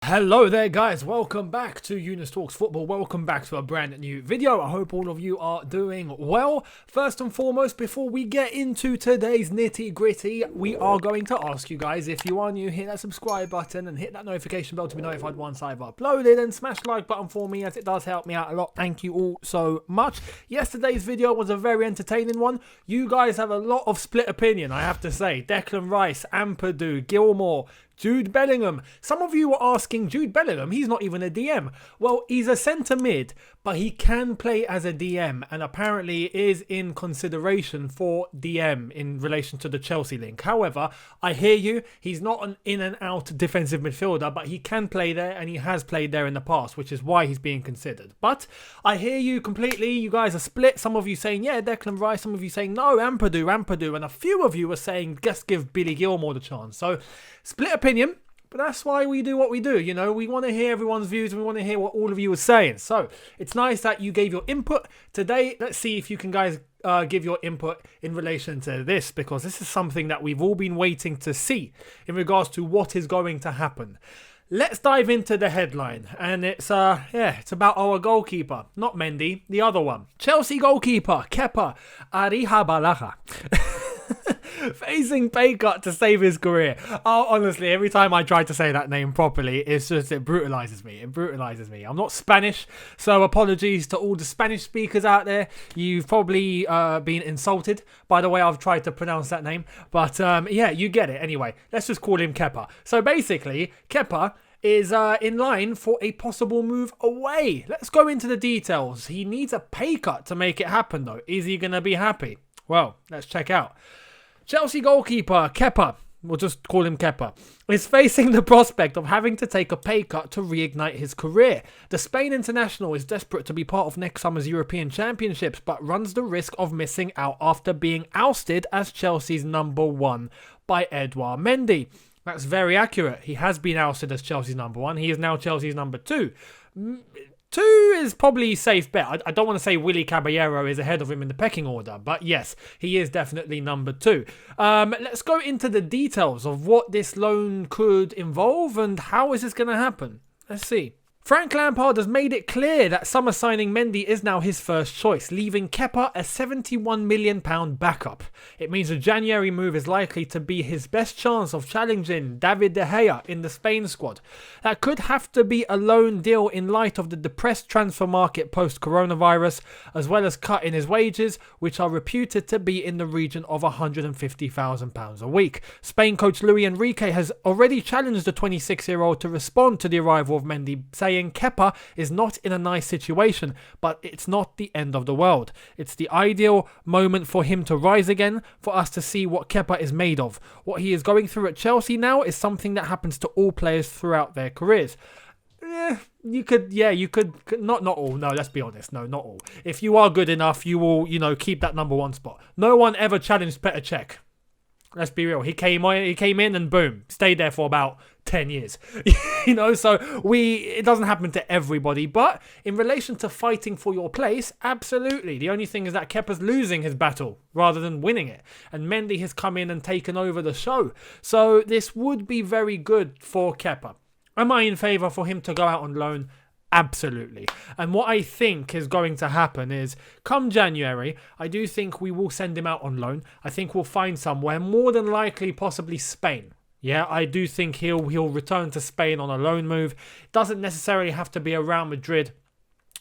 Hello there guys, welcome back to Younes Talks Football, welcome back to a brand new video. I hope all of you are doing well. First and foremost, before we get into today's nitty gritty, we are going to ask you guys, if you are new, hit that subscribe button and hit that notification bell to be notified once I've uploaded, and smash the like button for me as it does help me out a lot. Thank you all so much. Yesterday's video was a very entertaining one. You guys have a lot of split opinion, I have to say. Declan Rice, Ampadu, Gilmore, Jude Bellingham. Some of you were asking, Jude Bellingham, he's not even a DM. Well, he's a centre mid, but he can play as a DM and apparently is in consideration for DM in relation to the Chelsea link. However, I hear you, he's not an in and out defensive midfielder, but he can play there and he has played there in the past, which is why he's being considered. But I hear you completely, you guys are split. Some of you saying, yeah, Declan Rice, some of you saying, no, Ampadu, and a few of you are saying, just give Billy Gilmore the chance. So, split opinion, but that's why we do what we do. You know, we want to hear everyone's views and we want to hear what all of you are saying. So it's nice that you gave your input today. Let's see if you can guys give your input in relation to this, because this is something that we've all been waiting to see in regards to what is going to happen. Let's dive into the headline, and it's about our goalkeeper, not Mendy, the other one. Chelsea goalkeeper Kepa Arrizabalaga facing pay cut to save his career. Oh, honestly, every time I try to say that name properly, it brutalizes me. It brutalizes me. I'm not Spanish, so apologies to all the Spanish speakers out there. You've probably been insulted by the way I've tried to pronounce that name. But yeah, you get it. Anyway, let's just call him Kepa. So basically, Kepa is in line for a possible move away. Let's go into the details. He needs a pay cut to make it happen, though. Is he going to be happy? Well, let's check out. Chelsea goalkeeper Kepa, we'll just call him Kepa, is facing the prospect of having to take a pay cut to reignite his career. The Spain international is desperate to be part of next summer's European Championships, but runs the risk of missing out after being ousted as Chelsea's number one by Edouard Mendy. That's very accurate. He has been ousted as Chelsea's number one. He is now Chelsea's number two. Two is probably safe bet. I don't want to say Willy Caballero is ahead of him in the pecking order, but yes, he is definitely number two. Let's go into the details of what this loan could involve and how is this going to happen. Let's see. Frank Lampard has made it clear that summer signing Mendy is now his first choice, leaving Kepa a £71 million backup. It means a January move is likely to be his best chance of challenging David de Gea in the Spain squad. That could have to be a loan deal in light of the depressed transfer market post-coronavirus, as well as cut in his wages, which are reputed to be in the region of £150,000 a week. Spain coach Luis Enrique has already challenged the 26-year-old to respond to the arrival of Mendy, saying Kepa is not in a nice situation, but it's not the end of the world. It's the ideal moment for him to rise again, for us to see what Kepa is made of. What he is going through at Chelsea now is something that happens to all players throughout their careers. You could, not all. No, let's be honest. No, not all. If you are good enough, you will, keep that number one spot. No one ever challenged Petr Cech. Let's be real. He came in and boom, stayed there for about 10 years. So it doesn't happen to everybody. But in relation to fighting for your place, absolutely. The only thing is that Kepa's losing his battle rather than winning it. And Mendy has come in and taken over the show. So this would be very good for Kepa. Am I in favour for him to go out on loan? Absolutely. And what I think is going to happen is, come January, I do think we will send him out on loan. I think we'll find somewhere, more than likely possibly Spain. Yeah, I do think he'll return to Spain on a loan move. It doesn't necessarily have to be around Madrid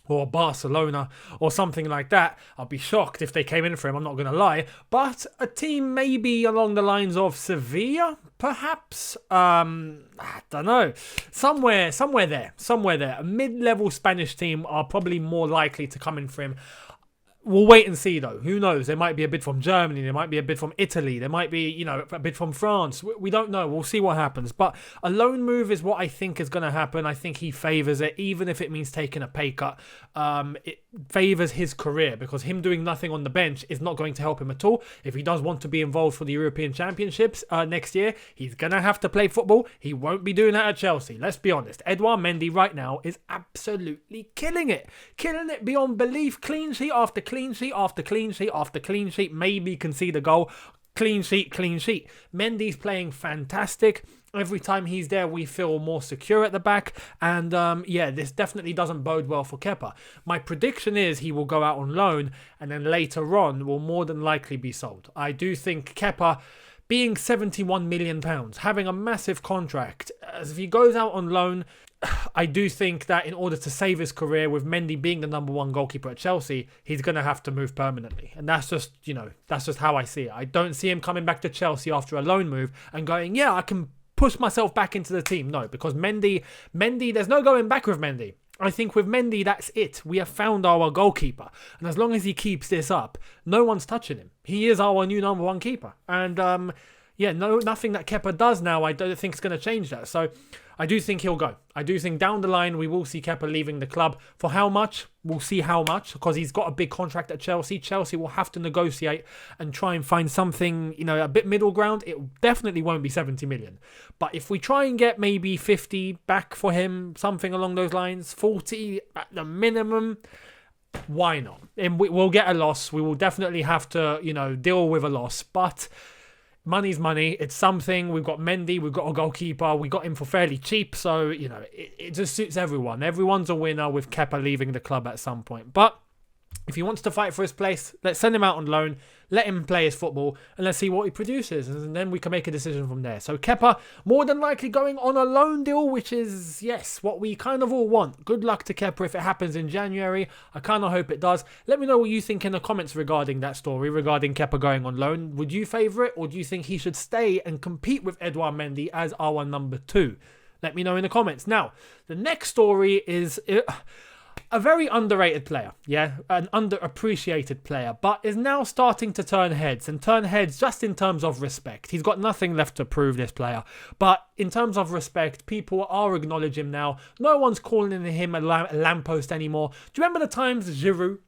or Barcelona or something like that. I'll be shocked if they came in for him, I'm not going to lie. But a team maybe along the lines of Sevilla, perhaps. I don't know. Somewhere there. A mid-level Spanish team are probably more likely to come in for him. We'll wait and see, though. Who knows? There might be a bid from Germany. There might be a bid from Italy. There might be, a bid from France. We don't know. We'll see what happens. But a loan move is what I think is going to happen. I think he favours it, even if it means taking a pay cut. It favours his career, because him doing nothing on the bench is not going to help him at all. If he does want to be involved for the European Championships next year, he's going to have to play football. He won't be doing that at Chelsea. Let's be honest. Edouard Mendy right now is absolutely killing it. Killing it beyond belief. Clean sheet after clean sheet after clean sheet after clean sheet. Maybe concede a goal. clean sheet, clean sheet. Mendy's playing fantastic. Every time he's there, we feel more secure at the back. And this definitely doesn't bode well for Kepa. My prediction is he will go out on loan and then later on will more than likely be sold. I do think Kepa, being £71 million, having a massive contract, as if he goes out on loan, I do think that in order to save his career, with Mendy being the number one goalkeeper at Chelsea, he's going to have to move permanently. And that's just, that's just how I see it. I don't see him coming back to Chelsea after a loan move and going, yeah, I can push myself back into the team. No, because Mendy, there's no going back with Mendy. I think with Mendy, that's it. We have found our goalkeeper. And as long as he keeps this up, no one's touching him. He is our new number one keeper. And nothing that Kepa does now, I don't think is going to change that. So I do think he'll go. I do think down the line we will see Kepa leaving the club. For how much? We'll see how much, because he's got a big contract at Chelsea. Chelsea will have to negotiate and try and find something, a bit middle ground. It definitely won't be 70 million. But if we try and get maybe 50 back for him, something along those lines, 40 at the minimum, why not? And we'll get a loss. We will definitely have to, deal with a loss. But money's money. It's something. We've got Mendy. We've got a goalkeeper. We got him for fairly cheap. So, it just suits everyone. Everyone's a winner with Kepa leaving the club at some point. But if he wants to fight for his place, let's send him out on loan. Let him play his football and let's see what he produces. And then we can make a decision from there. So Kepa, more than likely going on a loan deal, which is, yes, what we kind of all want. Good luck to Kepa if it happens in January. I kind of hope it does. Let me know what you think in the comments regarding that story, regarding Kepa going on loan. Would you favour it, or do you think he should stay and compete with Edouard Mendy as our number 2? Let me know in the comments. Now, the next story is a very underrated player, an underappreciated player, but is now starting to turn heads just in terms of respect. He's got nothing left to prove, this player, but in terms of respect, people are acknowledging him now. No one's calling him a lamppost anymore. Do you remember the times Giroud?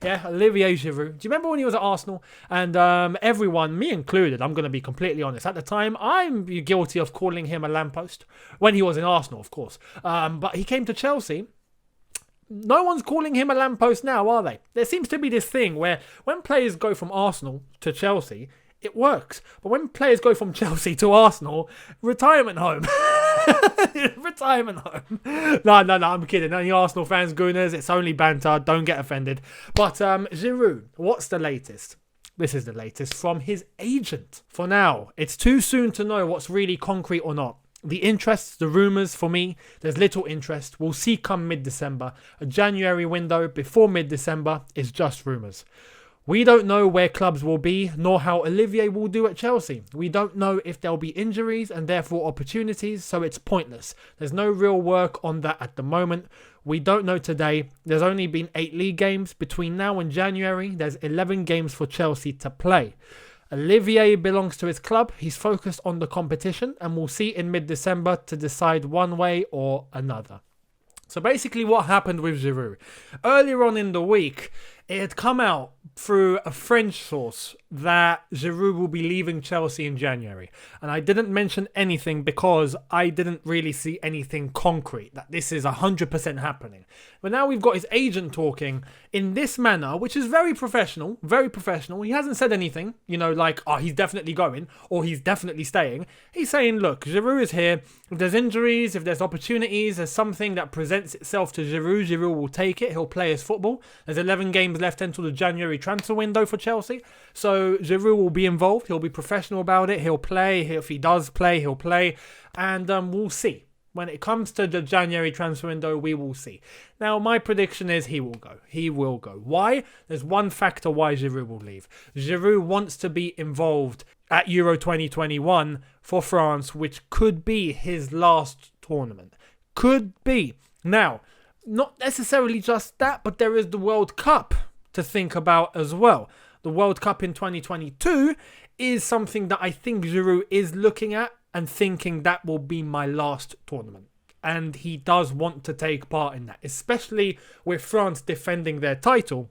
Yeah, Olivier Giroud. Do you remember when he was at Arsenal? And everyone, me included, I'm going to be completely honest, at the time, I'm guilty of calling him a lamppost. When he was in Arsenal, of course. But he came to Chelsea. No one's calling him a lamppost now, are they? There seems to be this thing where when players go from Arsenal to Chelsea, it works. But when players go from Chelsea to Arsenal, retirement home. Retirement home. No, I'm kidding. Any Arsenal fans, gooners, it's only banter. Don't get offended. But Giroud, what's the latest? This is the latest from his agent. For now, it's too soon to know what's really concrete or not. The interest, the rumours, for me, there's little interest. We'll see come mid-December. A January window before mid-December is just rumours. We don't know where clubs will be, nor how Olivier will do at Chelsea. We don't know if there'll be injuries and therefore opportunities, so it's pointless. There's no real work on that at the moment. We don't know today. There's only been 8 league games. Between now and January, there's 11 games for Chelsea to play. Olivier belongs to his club. He's focused on the competition and we'll see in mid-December to decide one way or another. So basically what happened with Giroud. Earlier on in the week, it had come out through a French source that Giroud will be leaving Chelsea in January. And I didn't mention anything because I didn't really see anything concrete that this is 100% happening. But now we've got his agent talking in this manner, which is very professional, very professional. He hasn't said anything, like, oh, he's definitely going or he's definitely staying. He's saying, look, Giroud is here. If there's injuries, if there's opportunities, there's something that presents itself to Giroud, Giroud will take it. He'll play his football. There's 11 games left until the January transfer window for Chelsea. So Giroud will be involved. He'll be professional about it. He'll play. If he does play, he'll play. And we'll see. When it comes to the January transfer window, we will see. Now, my prediction is he will go. He will go. Why? There's one factor why Giroud will leave. Giroud wants to be involved at Euro 2021 for France, which could be his last tournament. Could be. Now, not necessarily just that, but there is the World Cup to think about as well. The World Cup in 2022 is something that I think Giroud is looking at and thinking that will be my last tournament. And he does want to take part in that, especially with France defending their title.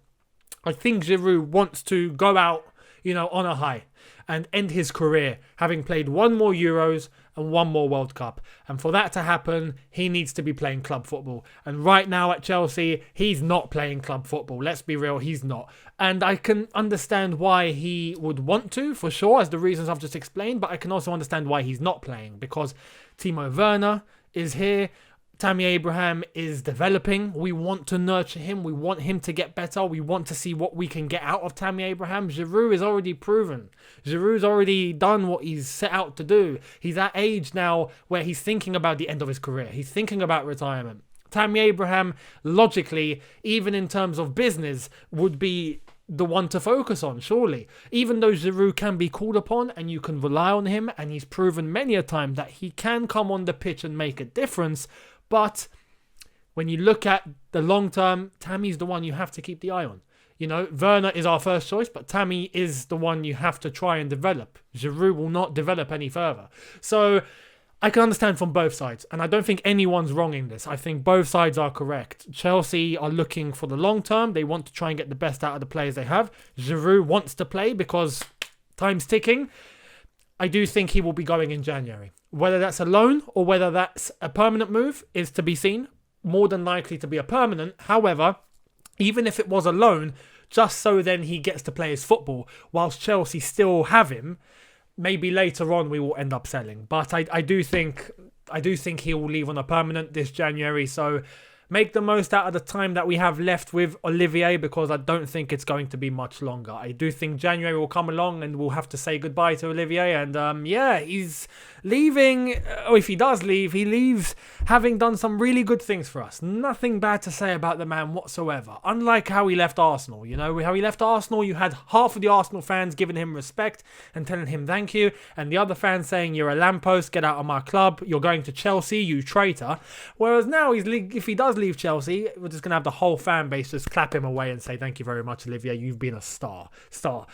I think Giroud wants to go out on a high and end his career having played one more Euros and one more World Cup. And for that to happen, he needs to be playing club football. And right now at Chelsea, he's not playing club football. Let's be real, he's not. And I can understand why he would want to, for sure, as the reasons I've just explained. But I can also understand why he's not playing, because Timo Werner is here. Tammy Abraham is developing. We want to nurture him. We want him to get better. We want to see what we can get out of Tammy Abraham. Giroud is already proven. Giroud's already done what he's set out to do. He's at age now where he's thinking about the end of his career. He's thinking about retirement. Tammy Abraham, logically, even in terms of business, would be the one to focus on, surely. Even though Giroud can be called upon and you can rely on him, and he's proven many a time that he can come on the pitch and make a difference. But when you look at the long term, Tammy's the one you have to keep the eye on. Werner is our first choice, but Tammy is the one you have to try and develop. Giroud will not develop any further. So I can understand from both sides, and I don't think anyone's wrong in this. I think both sides are correct. Chelsea are looking for the long term. They want to try and get the best out of the players they have. Giroud wants to play because time's ticking. I do think he will be going in January. Whether that's a loan or whether that's a permanent move is to be seen. More than likely to be a permanent. However, even if it was a loan, just so then he gets to play his football, whilst Chelsea still have him, maybe later on we will end up selling. But I do think he will leave on a permanent this January. So make the most out of the time that we have left with Olivier, because I don't think it's going to be much longer. I do think January will come along and we'll have to say goodbye to Olivier. And he's leaving. Or if he does leave, he leaves having done some really good things for us. Nothing bad to say about the man whatsoever. Unlike how he left Arsenal. How he left Arsenal, you had half of the Arsenal fans giving him respect and telling him thank you, and the other fans saying, you're a lamppost, get out of my club, you're going to Chelsea, you traitor. Whereas now, if he does leave Chelsea, we're just going to have the whole fan base just clap him away and say, thank you very much, Olivier, you've been a star. So,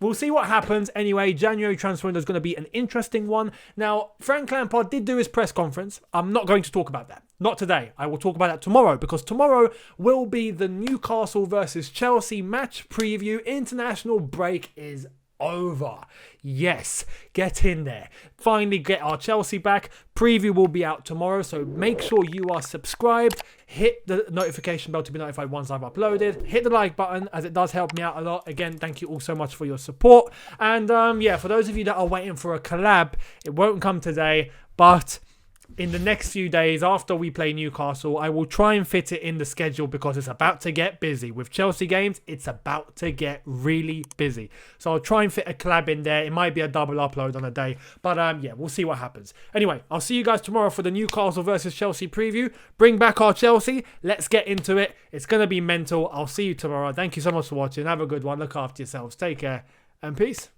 we'll see what happens. Anyway, January transfer window is going to be an interesting one. Now, Frank Lampard did do his press conference. I'm not going to talk about that. Not today. I will talk about that tomorrow, because tomorrow will be the Newcastle versus Chelsea match preview. International break is over. Yes, get in there. Finally get our Chelsea back. Preview will be out tomorrow, so make sure you are subscribed. Hit the notification bell to be notified once I've uploaded. Hit the like button, as it does help me out a lot. Again, thank you all so much for your support. And for those of you that are waiting for a collab, it won't come today, but in the next few days after we play Newcastle, I will try and fit it in the schedule, because it's about to get busy. With Chelsea games, it's about to get really busy. So I'll try and fit a collab in there. It might be a double upload on a day. But we'll see what happens. Anyway, I'll see you guys tomorrow for the Newcastle versus Chelsea preview. Bring back our Chelsea. Let's get into it. It's going to be mental. I'll see you tomorrow. Thank you so much for watching. Have a good one. Look after yourselves. Take care and peace.